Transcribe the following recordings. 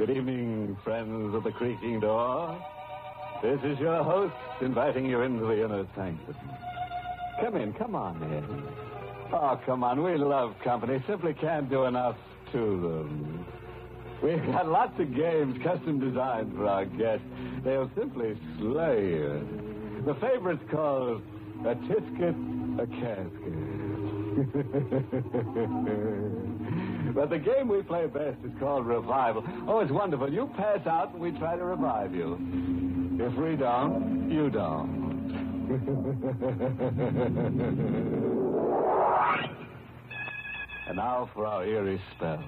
Good evening, friends of the creaking door. This is your host inviting you into the inner sanctum. Come in, come on in. Oh, come on, we love company. Simply can't do enough to them. We've got lots of games custom designed for our guests. They'll simply slay you. The favorite's called a tisket, a casket. But the game we play best is called Revival. Oh, it's wonderful. You pass out and we try to revive you. If we don't, you don't. And now for our eerie spell.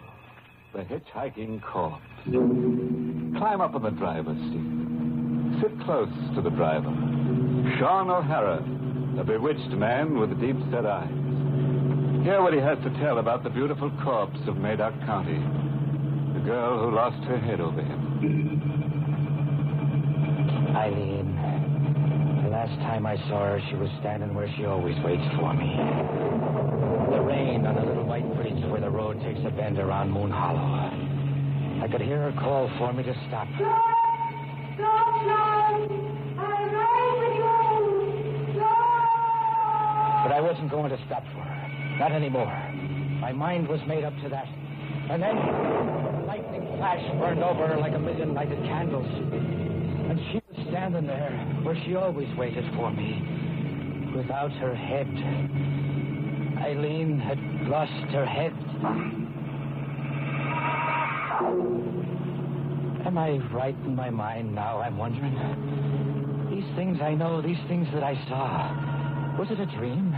The hitchhiking corpse. Climb up on the driver's seat. Sit close to the driver. Sean O'Hara, a bewitched man with deep-set eyes. Hear what he has to tell about the beautiful corpse of Madoc County. The girl who lost her head over him. Eileen. The last time I saw her, she was standing where she always waits for me. The rain on a little white bridge where the road takes a bend around Moon Hollow. I could hear her call for me to stop. Stop, John! I'm right with you! Stop! But I wasn't going to stop for her. Not anymore. My mind was made up to that. And then a lightning flash burned over her like a million lighted candles. And she was standing there where she always waited for me, without her head. Eileen had lost her head. Am I right in my mind now, I'm wondering? These things I know, these things that I saw, was it a dream?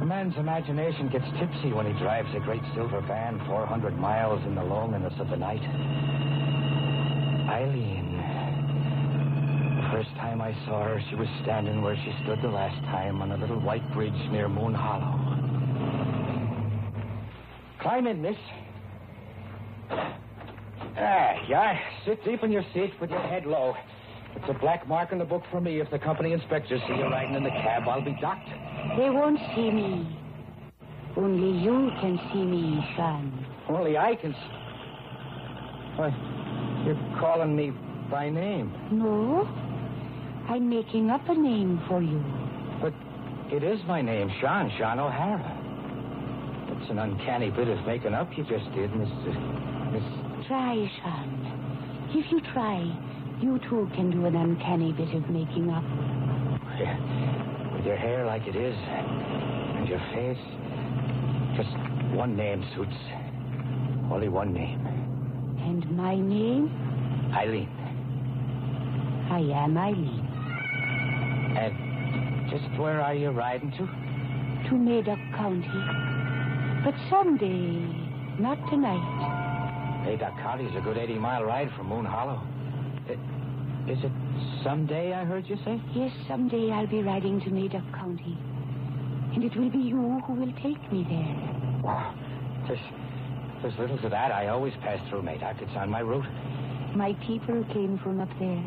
A man's imagination gets tipsy when he drives a great silver van 400 miles in the loneliness of the night. Eileen. The first time I saw her, she was standing where she stood the last time on a little white bridge near Moon Hollow. Climb in, miss. Yeah. Sit deep in your seat with your head low. It's a black mark in the book for me. If the company inspectors see you riding in the cab, I'll be docked. They won't see me. Only you can see me, Sean. Only I can see... Why, you're calling me by name. No. I'm making up a name for you. But it is my name, Sean O'Hara. It's an uncanny bit of making up you just did, Miss... Try, Sean. If you try, you too can do an uncanny bit of making up. Yeah. With your hair like it is, and your face, just one name suits. Only one name. And my name? Eileen. I am Eileen. And just where are you riding to? To Madoc County. But someday, not tonight. Madoc County's a good 80-mile ride from Moon Hollow. Is it someday, I heard you say? Yes, someday I'll be riding to Madoc County. And it will be you who will take me there. Wow. There's little to that. I always pass through Madoc. It's on my route. My people came from up there.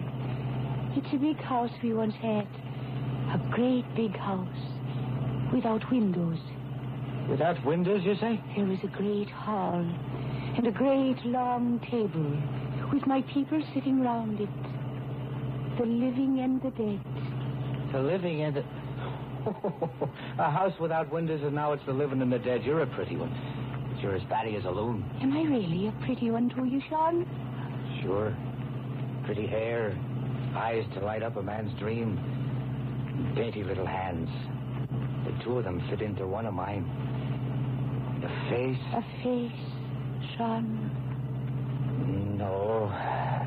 It's a big house we once had. A great big house. Without windows. Without windows, you say? There was a great hall. And a great long table. With my people sitting round it. The living and the dead. The living and the... A house without windows, and now it's the living and the dead. You're a pretty one. But you're as batty as a loon. Am I really a pretty one to you, Sean? Sure. Pretty hair. Eyes to light up a man's dream. Dainty little hands. The two of them fit into one of mine. The face... A face, Sean. No.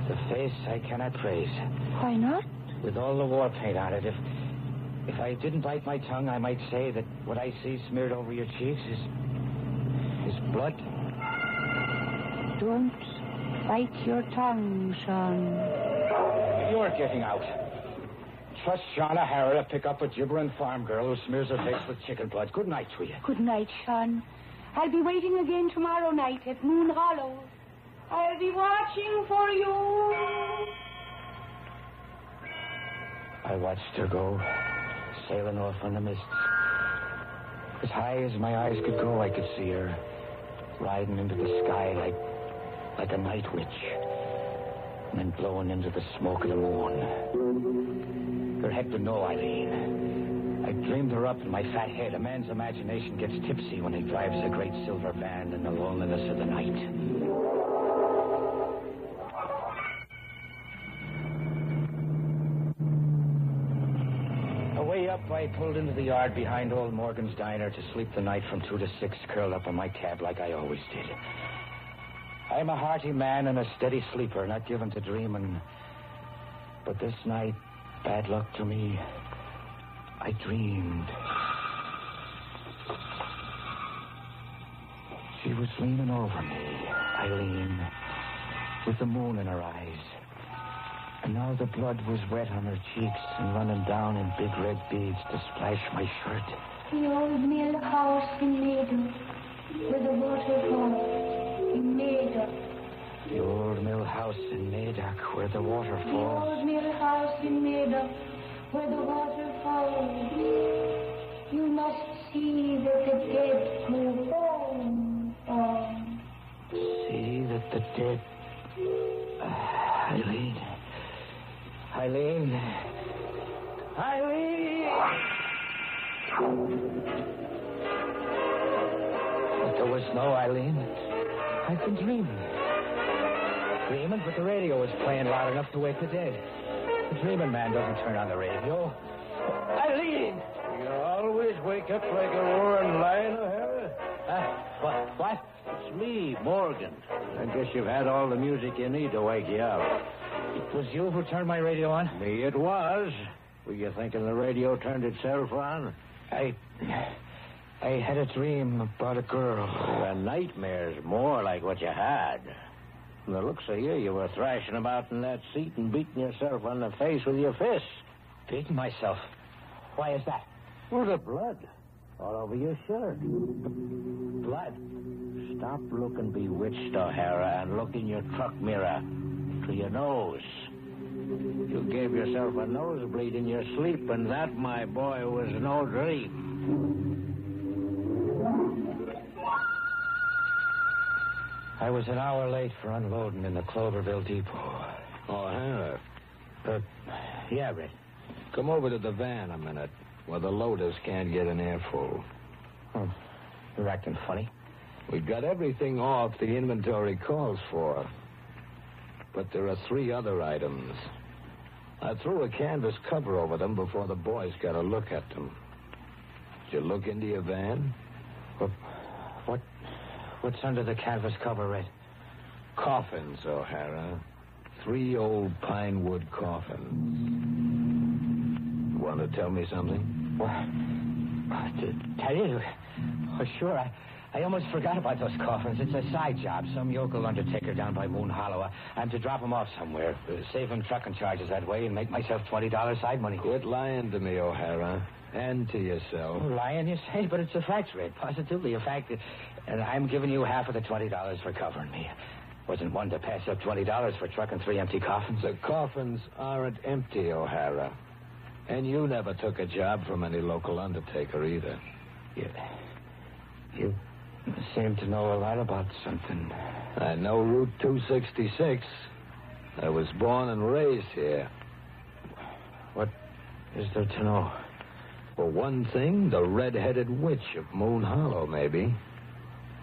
The face I cannot praise. Why not? With all the war paint on it, if I didn't bite my tongue, I might say that what I see smeared over your cheeks is blood. Don't bite your tongue, Sean. You're getting out. Trust Sean O'Hara to pick up a gibbering farm girl who smears her face with chicken blood. Good night to you. Good night, Sean. I'll be waiting again tomorrow night at Moon Hollow. I'll be watching for you. I watched her go, sailing off on the mists. As high as my eyes could go, I could see her riding into the sky like a night witch. and then blowing into the smoke of the moon. For heck to know, Eileen. I dreamed her up in my fat head. A man's imagination gets tipsy when he drives a great silver van in the loneliness of the night. Away up, I pulled into the yard behind old Morgan's diner to sleep the night from 2 to 6, curled up on my cab like I always did. I'm a hearty man and a steady sleeper, not given to dreaming. But this night, bad luck to me, I dreamed. She was leaning over me, Eileen, with the moon in her eyes. And now the blood was wet on her cheeks and running down in big red beads to splash my shirt. The old mill house in Meadow, with the waterfall in Meadow. The old mill house in Medoc, where the water The falls. old mill house in Meadow, where the water falls. You must see that the dead go home. See that the dead... Eileen. Eileen. Eileen! But there was no Eileen. I'd been dreaming. Dreaming, but the radio was playing loud enough to wake the dead. The dreaming man doesn't turn on the radio. Eileen! You always wake up like a roaring lion, O'Hara? What? It's me, Morgan. I guess you've had all the music you need to wake you up. It was you who turned my radio on? Me it was. Were you thinking the radio turned itself on? I had a dream about a girl. A nightmare's more like what you had. From the looks of you were thrashing about in that seat and beating yourself on the face with your fists. Beating myself? Why is that? Well, the blood all over your shirt. Blood? Stop looking bewitched, O'Hara, and look in your truck mirror. To your nose. You gave yourself a nosebleed in your sleep, and that, my boy, was no dream. I was an hour late for unloading in the Cloverville depot. O'Hara, Yeah, Red. come over to the van a minute, where the loaders can't get an airful. Oh, you're acting funny. We got everything off the inventory calls for. But there are 3 other items. I threw a canvas cover over them before the boys got a look at them. Did you look into your van? What's under the canvas cover, Red? Coffins, O'Hara. 3 old pine wood coffins. You want to tell me something? What? Tell you? Oh, sure. I almost forgot about those coffins. It's a side job. Some yokel undertaker down by Moon Hollow. I'm to drop them off somewhere. Save him trucking charges that way and make myself $20 side money. Quit lying to me, O'Hara. And to yourself. Oh, lying, you say? But it's a fact, Red. Positively a fact. And I'm giving you half of the $20 for covering me. Wasn't one to pass up $20 for trucking 3 empty coffins. The coffins aren't empty, O'Hara. And you never took a job from any local undertaker either. You seem to know a lot about something. I know Route 266. I was born and raised here. What is there to know? For one thing, the red-headed witch of Moon Hollow, maybe.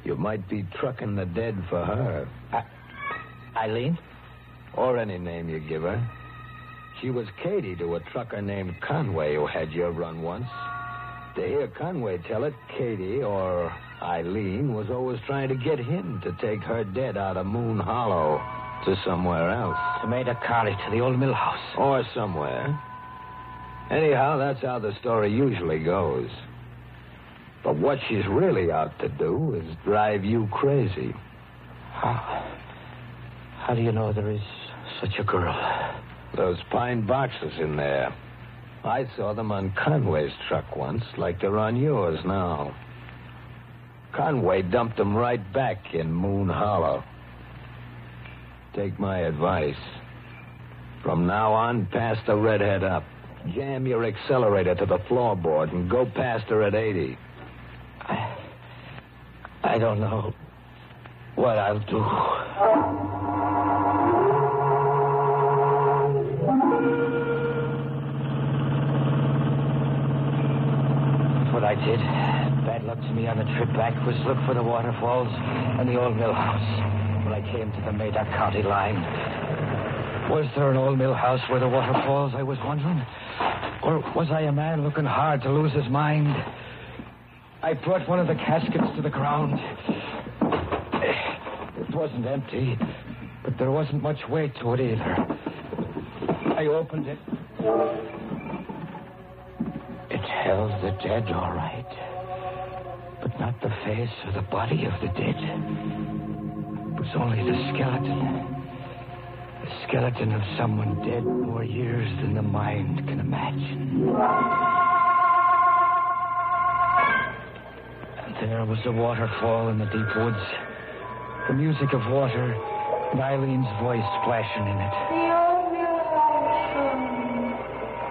You might be trucking the dead for her. Eileen? Or any name you give her. She was Katie to a trucker named Conway who had your run once. To hear Conway tell it, Katie, or Eileen, was always trying to get him to take her dead out of Moon Hollow to somewhere else. To Maida College, to the old mill house. Or somewhere. Anyhow, that's how the story usually goes. But what she's really out to do is drive you crazy. How do you know there is such a girl? Those pine boxes in there. I saw them on Conway's truck once, like they're on yours now. Conway dumped them right back in Moon Hollow. Take my advice. From now on, pass the redhead up. Jam your accelerator to the floorboard and go past her at 80. I don't know what I'll do. What I did, bad luck to me on the trip back, was look for the waterfalls and the old mill house when I came to the Madoc County line. Was there an old mill house where the waterfalls, I was wondering? Or was I a man looking hard to lose his mind? I brought one of the caskets to the ground. It wasn't empty, but there wasn't much weight to it either. I opened it. It held the dead, all right. But not the face or the body of the dead. It was only the skeleton. The skeleton of someone dead more years than the mind can imagine. And there was a waterfall in the deep woods. The music of water and Eileen's voice flashing in it. The old mill house,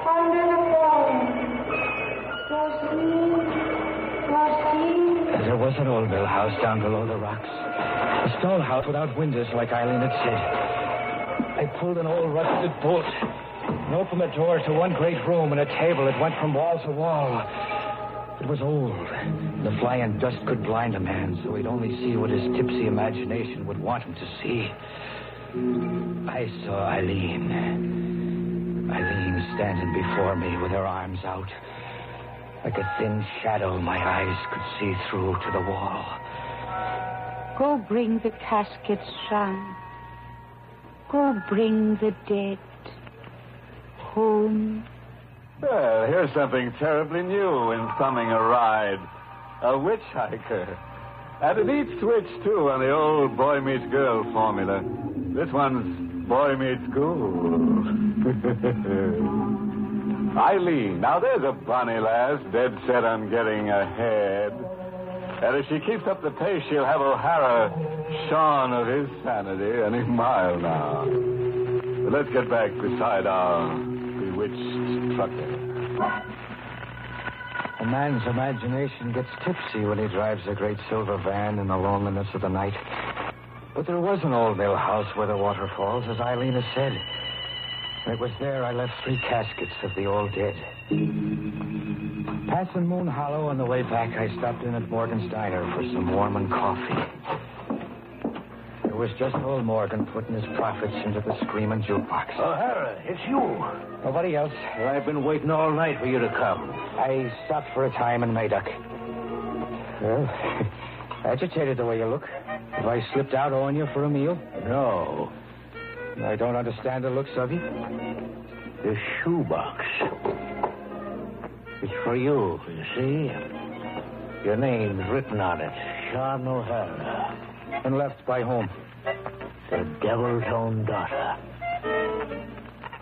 under the falling. And there was an old mill house down below the rocks. A stone house without windows, like Eileen had said. I pulled an old rusted bolt and opened the door to one great room and a table that went from wall to wall. It was old. The flying dust could blind a man, so he'd only see what his tipsy imagination would want him to see. I saw Eileen. Eileen standing before me with her arms out. Like a thin shadow my eyes could see through to the wall. Go bring the caskets, Sean. Go bring the dead home. Well, here's something terribly new in thumbing a ride. A witch hiker. And it eats witch, too, on the old boy meets girl formula. This one's boy meets school. Eileen. Now, there's a bonny lass dead set on getting ahead. And if she keeps up the pace, she'll have O'Hara shorn of his sanity any mile now. But let's get back beside our bewitched trucker. A man's imagination gets tipsy when he drives a great silver van in the loneliness of the night. But there was an old mill house where the water falls, as Eileen has said. And it was there I left 3 caskets of the old dead. Passing Moon Hollow on the way back, I stopped in at Morgan's Diner for some Mormon coffee. It was just old Morgan putting his profits into the screaming jukebox. O'Hara, it's you. Nobody else. I've been waiting all night for you to come. I stopped for a time in Madoc. Well, agitated the way you look. Have I slipped out owing you for a meal? No. I don't understand the looks of you. The shoebox. It's for you, you see. Your name's written on it. Sean O'Hara. And left by whom? The devil's own daughter.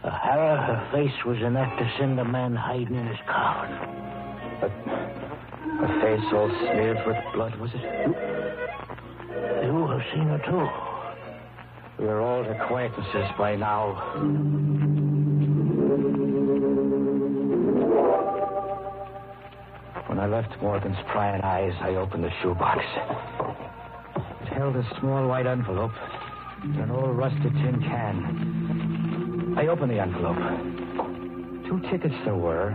O'Hara, her face was enough to send a man hiding in his coffin. But a face all smeared with blood, was it? You have seen her, too. We are old acquaintances by now. When I left Morgan's prying eyes, I opened the shoebox. It held a small white envelope and an old rusted tin can. I opened the envelope. 2 tickets there were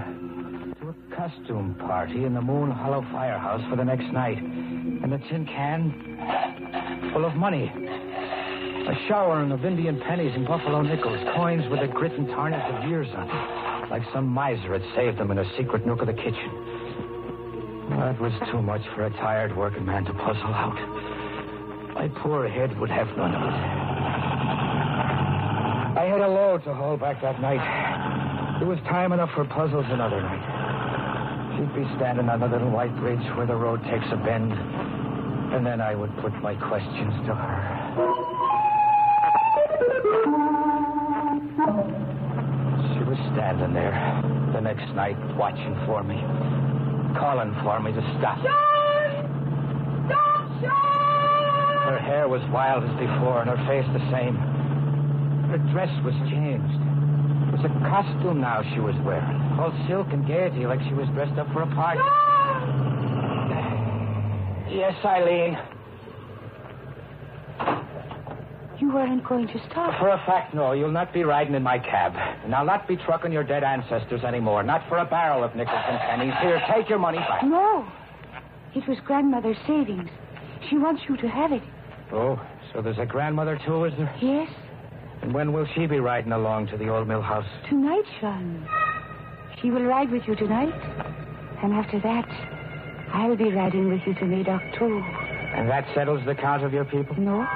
to a costume party in the Moon Hollow firehouse for the next night. And the tin can full of money. A showering of Indian pennies and buffalo nickels, coins with the grit and tarnish of years on them. Like some miser had saved them in a secret nook of the kitchen. That was too much for a tired working man to puzzle out. My poor head would have none of it. I had a load to haul back that night. It was time enough for puzzles another night. She'd be standing on the little white bridge where the road takes a bend, and then I would put my questions to her. She was standing there the next night watching for me, calling for me to stop. Sean! Stop, Sean! Her hair was wild as before, and her face the same. Her dress was changed. It was a costume now she was wearing, all silk and gaiety, like she was dressed up for a party. Sean! Yes, Eileen. You you weren't going to stop. For a fact, no. You'll not be riding in my cab. And I'll not be trucking your dead ancestors anymore. Not for a barrel of nickels and pennies. Here, take your money back. No. It was grandmother's savings. She wants you to have it. Oh, so there's a grandmother, too, is there? Yes. And when will she be riding along to the old mill house? Tonight, Sean. She will ride with you tonight. And after that, I'll be riding with you to Madoc, too. And that settles the count of your people? No.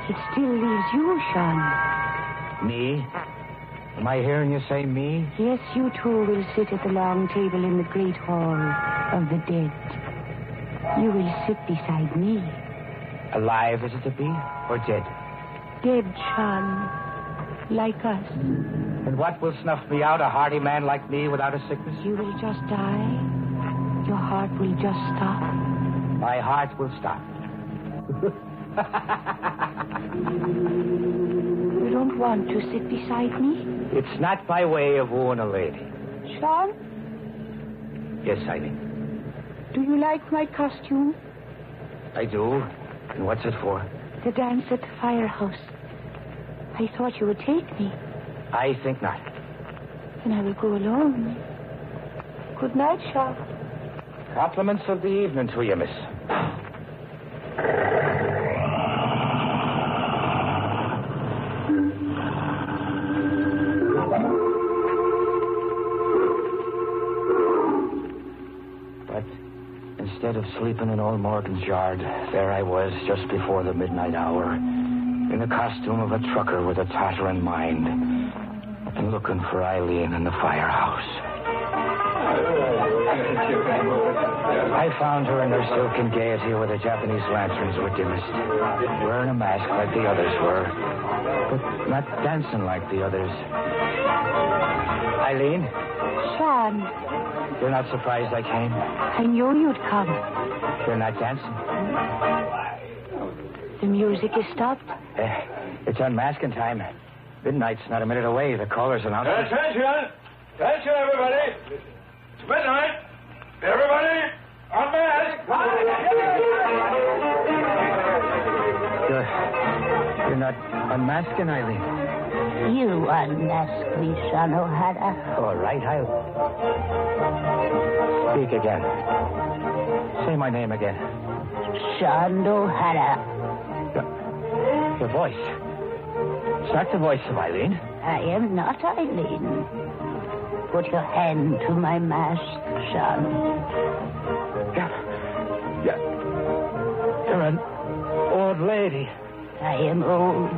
It still leaves you, Sean. Me? Am I hearing you say me? Yes, you too will sit at the long table in the great hall of the dead. You will sit beside me. Alive is it to be, or dead? Dead, Sean. Like us. And what will snuff me out, a hardy man like me without a sickness? You will just die. Your heart will just stop. My heart will stop. You don't want to sit beside me? It's not by way of wooing a lady. Sean, Yes, Eileen. do you like my costume? I do. And what's it for? The dance at the firehouse. I thought you would take me. I think not. Then I will go alone. Good night, Sean. Compliments of the evening to you, miss. But instead of sleeping in old Morgan's yard, there I was just before the midnight hour, in the costume of a trucker with a tottering mind, and looking for Eileen in the firehouse. I found her in her silken gaiety where the Japanese lanterns were dimmest, wearing a mask like the others were, but not dancing like the others. Eileen, Sean, you're not surprised I came? I knew you'd come. You're not dancing? The music is stopped. It's unmasking time. Midnight's not a minute away. The caller's announced. Attention! Attention, everybody! It's midnight. Everybody, unmask! You're not unmasking, Eileen. You unmask me, Sean O'Hara. All right, I'll speak again. Say my name again. Sean O'Hara. Your voice. It's not the voice of Eileen. I am not Eileen. Put your hand to my mask, Sean. You're an old lady. I am old,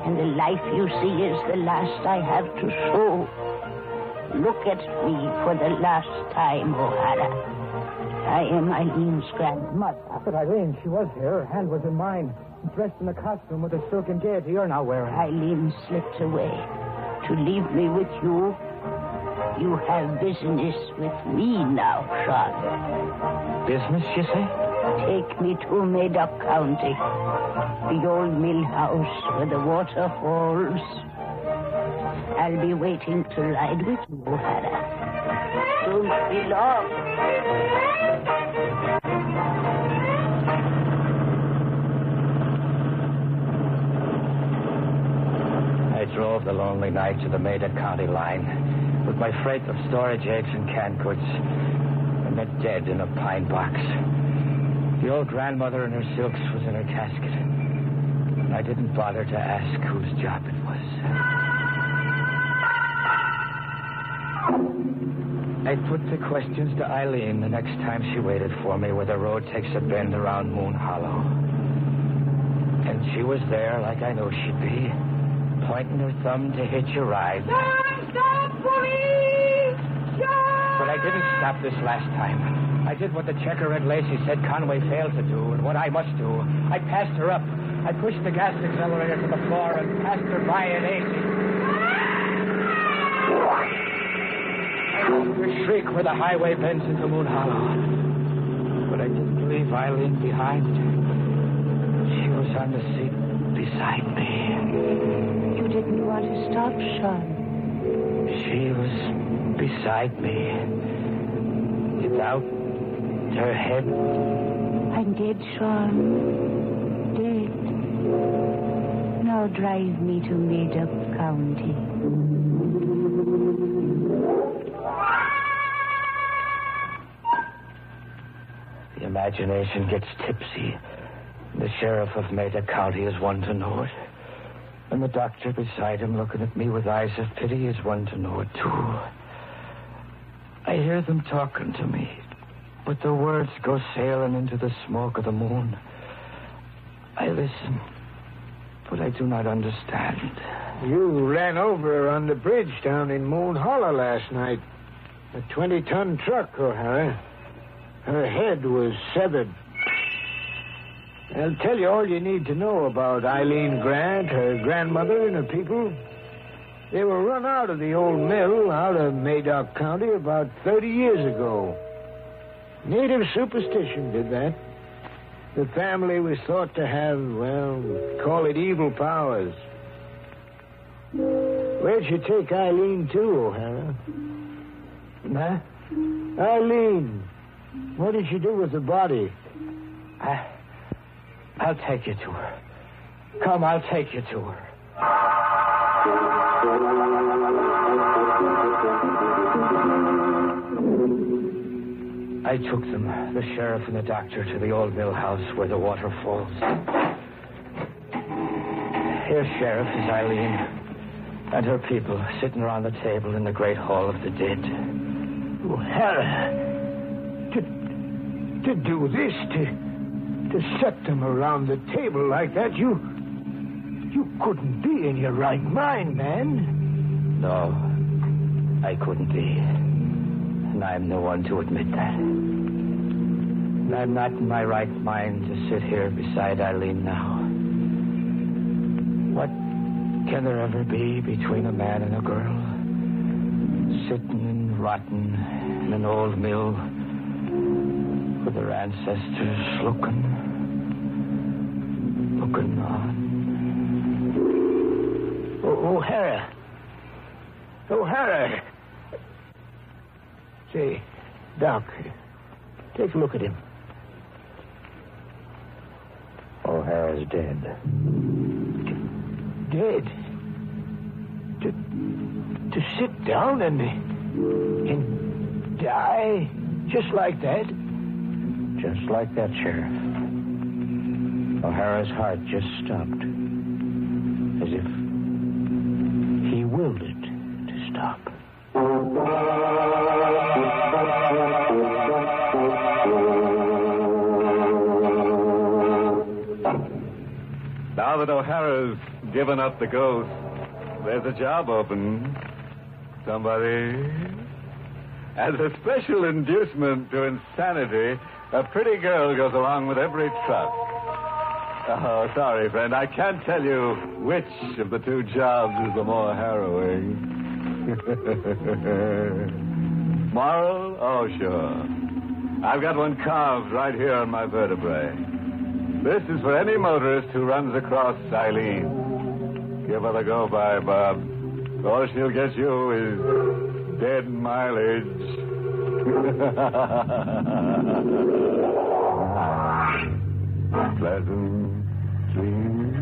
and the life you see is the last I have to show. Look at me for the last time, O'Hara. I am Eileen's grandmother. But Eileen, she was here. Her hand was in mine. Dressed in a costume with a silken gaiety you're now wearing. Eileen slipped away to leave me with you. You have business with me now, Sean. Business, you say? Take me to Madoc County, the old mill house where the water falls. I'll be waiting to ride with you, O'Hara. Don't be long. I drove the lonely night to the Madoc County line with my freight of storage eggs and canned goods, and met dead in a pine box. The old grandmother in her silks was in her casket, and I didn't bother to ask whose job it was. I put the questions to Eileen the next time she waited for me where the road takes a bend around Moon Hollow. And she was there like I knew she'd be, pointing her thumb to hitch a ride. Stop, police! Stop! But I didn't stop this last time. I did what the checker-red Lacey said Conway failed to do, and what I must do. I passed her up. I pushed the gas accelerator to the floor and passed her by in 80. I heard her shriek where the highway bends into Moon Hollow. But I didn't leave Eileen behind. She was on the seat beside me. You didn't want to stop, Sean. She was beside me. Without her head. I'm dead, Sean. Dead. now drive me to Made-Up County. The imagination gets tipsy. The sheriff of Meda County is one to know it. And the doctor beside him looking at me with eyes of pity is one to know it, too. I hear them talking to me, but the words go sailing into the smoke of the moon. I listen, but I do not understand. You ran over her on the bridge down in Moon Hollow last night. A 20-ton truck, O'Hara. Her head was severed. I'll tell you all you need to know about Eileen Grant, her grandmother, and her people. They were run out of the old mill out of Madoc County about 30 years ago. Native superstition did that. The family was thought to have, well, call it evil powers. Where'd you take Eileen to, O'Hara? Huh? Eileen. What did you do with the body? I'll take you to her. Come, I'll take you to her. I took them, the sheriff and the doctor, to the old mill house where the water falls. Here, Sheriff, is Eileen and her people sitting around the table in the great hall of the dead. O'Hara, to do this, to set them around the table like that, you couldn't be in your right mind, man. No, I couldn't be. And I'm the one to admit that. And I'm not in my right mind to sit here beside Eileen now. What can there ever be between a man and a girl? Sitting and rotting in an old mill with their ancestors looking on. O'Hara. Say, Doc, take a look at him. O'Hara's dead. Dead? To sit down and die just like that? Just like that, Sheriff. O'Hara's heart just stopped. As if he willed it to stop. Now that O'Hara's given up the ghost, there's a job open. Somebody... As a special inducement to insanity, a pretty girl goes along with every truck. Oh, sorry, friend. I can't tell you which of the two jobs is the more harrowing. Moral? Oh, sure. I've got one carved right here on my vertebrae. This is for any motorist who runs across Eileen. Give her the go-by, Bob. All she'll get you is dead mileage. Pleasant dreams.